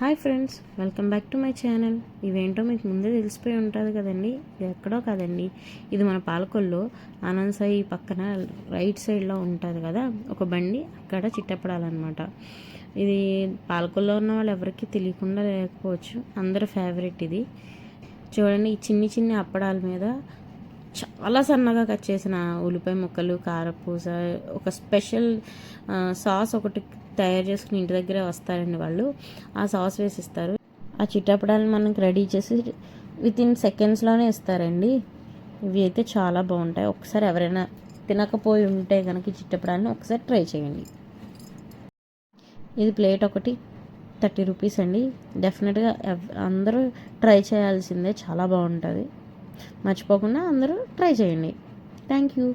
Hi friends, welcome back to my channel. ఇవేంటో మీకు ముందే తెలిసిపోయి ఉంటుంది కదండి. ఇది ఎక్కడో కాదండి, ఇది మన పాలకొల్లో ఆనంద్ సాయి పక్కన రైట్ సైడ్లో ఉంటుంది కదా ఒక బండి, అక్కడ చిట్టపడాలన్నమాట. ఇది పాలకొల్లో ఉన్న వాళ్ళు ఎవరికి తెలియకుండా లేకపోవచ్చు, అందరూ ఫేవరెట్ ఇది. చూడండి, ఈ చిన్ని చిన్ని అప్పడాల మీద చాలా సన్నగా కట్ చేసిన ఉల్లిపాయ ముక్కలు, కారపూస, ఒక స్పెషల్ సాస్ ఒకటి తయారు చేసుకుని ఇంటి దగ్గరే వస్తారండి వాళ్ళు. ఆ సాస్ వేసిస్తారు. ఆ చిట్టపడాలను మనకి రెడీ చేసి వితిన్ సెకండ్స్లోనే ఇస్తారండి. ఇవి అయితే చాలా బాగుంటాయి. ఒకసారి ఎవరైనా తినకపోయి ఉంటే కనుక ఈ చిట్టపడాలను ఒకసారి ట్రై చేయండి. ఇది ప్లేట్ ఒకటి 30 రూపీస్ అండి. డెఫినెట్గా అందరూ ట్రై చేయాల్సిందే, చాలా బాగుంటుంది. మర్చిపోకుండా అందరూ ట్రై చేయండి. Thank you.